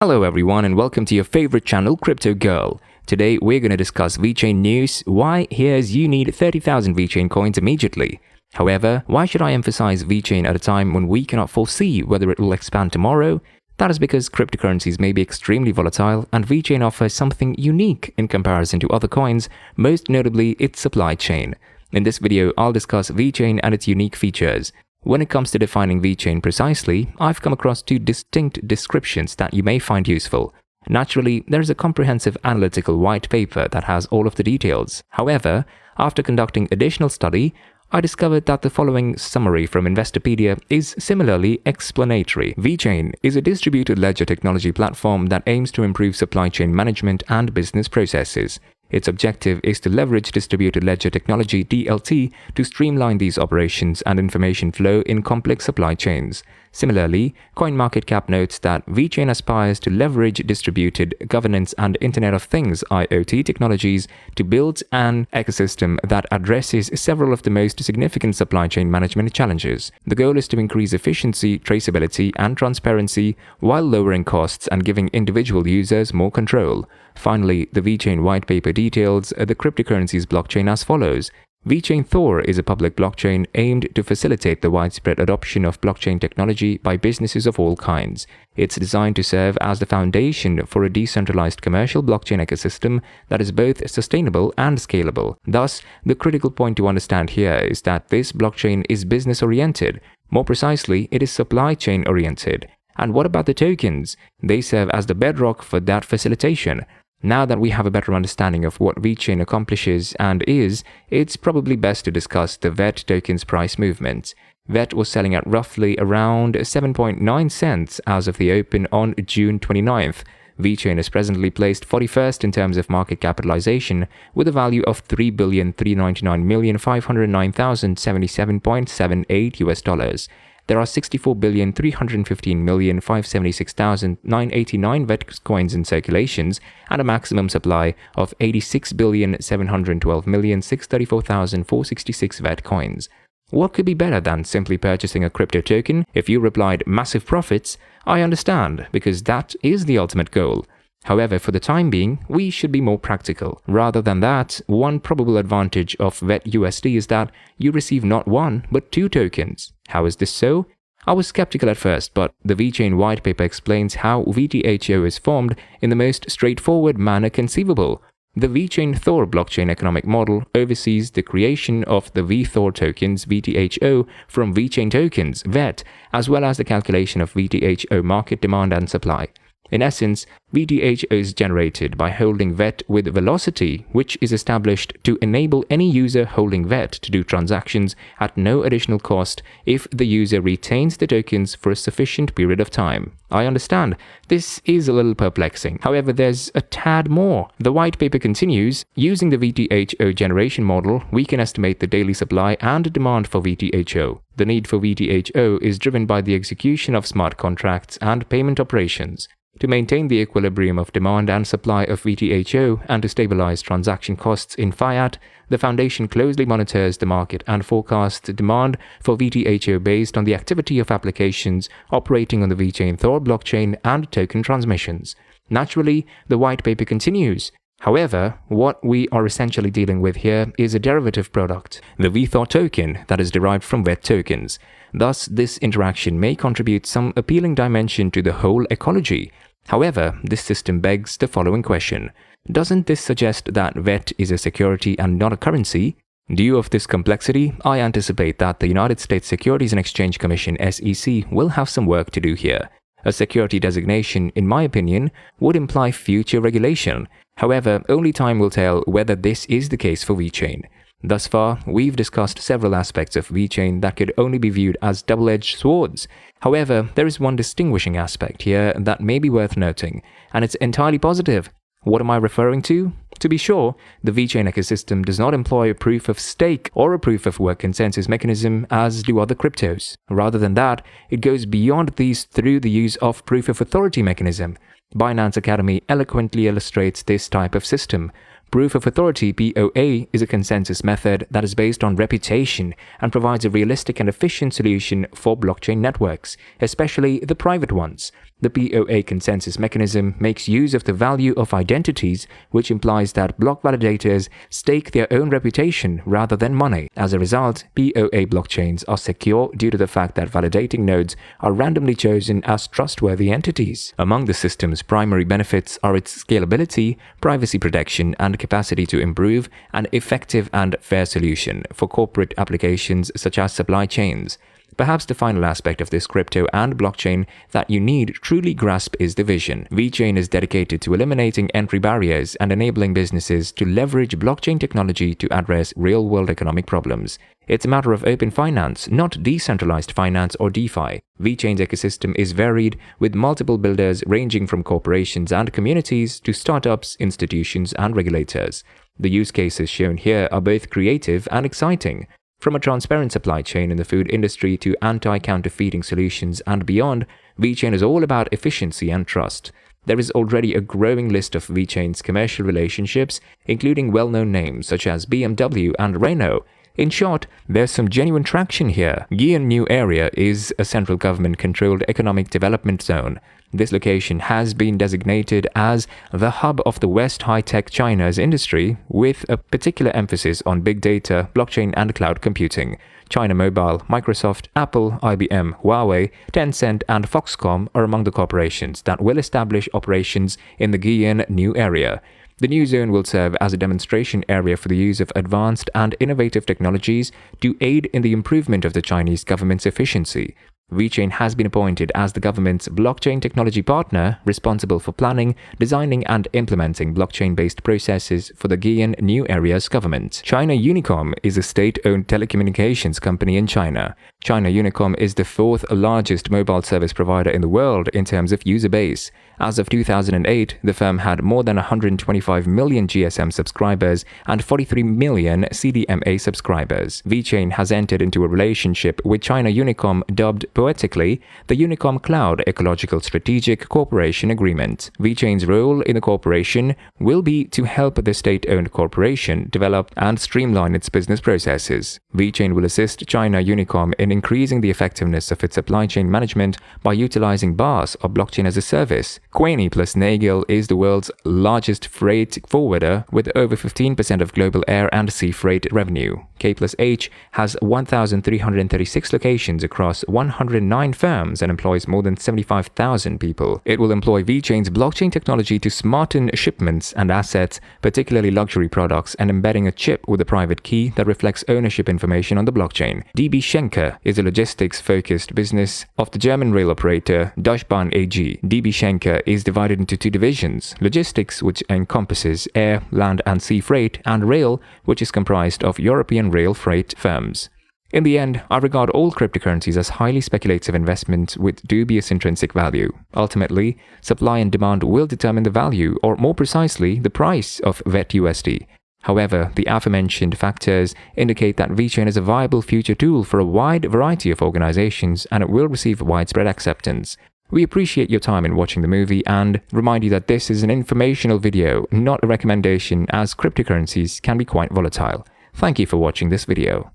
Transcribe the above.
Hello everyone and welcome to your favorite channel, Crypto Girl. Today we're going to discuss Vechain news, why here's you need 30,000 Vechain coins immediately. However, why should I emphasize Vechain at a time when we cannot foresee whether it will expand tomorrow? That is because cryptocurrencies may be extremely volatile and Vechain offers something unique in comparison to other coins, most notably its supply chain. In this video, I'll discuss Vechain and its unique features. When it comes to defining Vechain precisely, I've come across two distinct descriptions that you may find useful. Naturally, there is a comprehensive analytical white paper that has all of the details. However, after conducting additional study, I discovered that the following summary from Investopedia is similarly explanatory. Vechain is a distributed ledger technology platform that aims to improve supply chain management and business processes. Its objective is to leverage distributed ledger technology (DLT) to streamline these operations and information flow in complex supply chains. Similarly, CoinMarketCap notes that Vechain aspires to leverage distributed governance and Internet of Things (IoT) technologies to build an ecosystem that addresses several of the most significant supply chain management challenges. The goal is to increase efficiency, traceability, and transparency while lowering costs and giving individual users more control. Finally, the Vechain white paper details the cryptocurrencies blockchain as follows. Vechain Thor is a public blockchain aimed to facilitate the widespread adoption of blockchain technology by businesses of all kinds. It's designed to serve as the foundation for a decentralized commercial blockchain ecosystem that is both sustainable and scalable. Thus, the critical point to understand here is that this blockchain is business-oriented. More precisely, it is supply chain-oriented. And what about the tokens? They serve as the bedrock for that facilitation. Now that we have a better understanding of what Vechain accomplishes and is, it's probably best to discuss the VET token's price movement. VET was selling at roughly around 7.9 cents as of the open on June 29th. Vechain is presently placed 41st in terms of market capitalization with a value of $3,399,509,077.78 US. There are 64,315,576,989 VET coins in circulations and a maximum supply of 86,712,634,466 VET coins. What could be better than simply purchasing a crypto token? If you replied massive profits, I understand, because that is the ultimate goal. However, for the time being, we should be more practical. Rather than that, one probable advantage of VET USD is that you receive not one, but two tokens. How is this so? I was skeptical at first, but the Vechain white paper explains how VTHO is formed in the most straightforward manner conceivable. The Vechain Thor blockchain economic model oversees the creation of the VThor tokens VTHO from Vechain tokens VET, as well as the calculation of VTHO market demand and supply. In essence, VTHO is generated by holding VET with velocity, which is established to enable any user holding VET to do transactions at no additional cost if the user retains the tokens for a sufficient period of time. I understand, this is a little perplexing. However, there's a tad more. The white paper continues, using the VTHO generation model, we can estimate the daily supply and demand for VTHO. The need for VTHO is driven by the execution of smart contracts and payment operations. To maintain the equilibrium of demand and supply of VTHO and to stabilize transaction costs in fiat, the foundation closely monitors the market and forecasts demand for VTHO based on the activity of applications operating on the Vechain Thor blockchain and token transmissions. Naturally, the white paper continues. However, what we are essentially dealing with here is a derivative product, the VThor token that is derived from VET tokens. Thus, this interaction may contribute some appealing dimension to the whole ecology. However, this system begs the following question. Doesn't this suggest that VET is a security and not a currency? Due of this complexity, I anticipate that the United States Securities and Exchange Commission (SEC) will have some work to do here. A security designation, in my opinion, would imply future regulation. However, only time will tell whether this is the case for Vechain. Thus far, we've discussed several aspects of Vechain that could only be viewed as double-edged swords. However, there is one distinguishing aspect here that may be worth noting, and it's entirely positive. What am I referring to? To be sure, the Vechain ecosystem does not employ a proof of stake or a proof of work consensus mechanism as do other cryptos. Rather than that, it goes beyond these through the use of proof of authority mechanism. Binance Academy eloquently illustrates this type of system. Proof of authority (POA) is a consensus method that is based on reputation and provides a realistic and efficient solution for blockchain networks, especially the private ones. The POA consensus mechanism makes use of the value of identities, which implies that block validators stake their own reputation rather than money. As a result, POA blockchains are secure due to the fact that validating nodes are randomly chosen as trustworthy entities. Among the system's primary benefits are its scalability, privacy protection, and capacity to improve an effective and fair solution for corporate applications such as supply chains. Perhaps the final aspect of this crypto and blockchain that you need truly grasp is the vision. Vechain is dedicated to eliminating entry barriers and enabling businesses to leverage blockchain technology to address real-world economic problems. It's a matter of open finance, not decentralized finance or DeFi. Vechain's ecosystem is varied, with multiple builders ranging from corporations and communities to startups, institutions, and regulators. The use cases shown here are both creative and exciting. From a transparent supply chain in the food industry to anti-counterfeiting solutions and beyond, Vechain is all about efficiency and trust. There is already a growing list of Vechain's commercial relationships, including well-known names such as BMW and Renault. In short, there's some genuine traction here. Guian New Area is a central government-controlled economic development zone. This location has been designated as the hub of the West high-tech China's industry, with a particular emphasis on big data, blockchain, and cloud computing. China Mobile, Microsoft, Apple, IBM, Huawei, Tencent, and Foxconn are among the corporations that will establish operations in the Guian New Area. The new zone will serve as a demonstration area for the use of advanced and innovative technologies to aid in the improvement of the Chinese government's efficiency. Vechain has been appointed as the government's blockchain technology partner, responsible for planning, designing, and implementing blockchain-based processes for the Guian New Area's government. China Unicom is a state-owned telecommunications company in China. China Unicom is the fourth largest mobile service provider in the world in terms of user base. As of 2008, the firm had more than 125 million GSM subscribers and 43 million CDMA subscribers. Vechain has entered into a relationship with China Unicom dubbed poetically the Unicom Cloud Ecological Strategic Cooperation Agreement. Vechain's role in the corporation will be to help the state-owned corporation develop and streamline its business processes. Vechain will assist China Unicom in increasing the effectiveness of its supply chain management by utilizing BaaS, or blockchain as a service. Quaney plus Nagel is the world's largest freight forwarder with over 15% of global air and sea freight revenue. K plus H has 1,336 locations across 109 firms and employs more than 75,000 people. It will employ Vechain's blockchain technology to smarten shipments and assets, particularly luxury products, and embedding a chip with a private key that reflects ownership information on the blockchain. DB Schenker is a logistics-focused business of the German rail operator Deutsche Bahn AG. DB Schenker is divided into two divisions: logistics, which encompasses air, land, and sea freight, and rail, which is comprised of European rail freight firms. In the end, I regard all cryptocurrencies as highly speculative investments with dubious intrinsic value. Ultimately, supply and demand will determine the value, or more precisely, the price of VET-USD. However, the aforementioned factors indicate that Vechain is a viable future tool for a wide variety of organizations, and it will receive widespread acceptance. We appreciate your time in watching the movie and remind you that this is an informational video, not a recommendation, as cryptocurrencies can be quite volatile. Thank you for watching this video.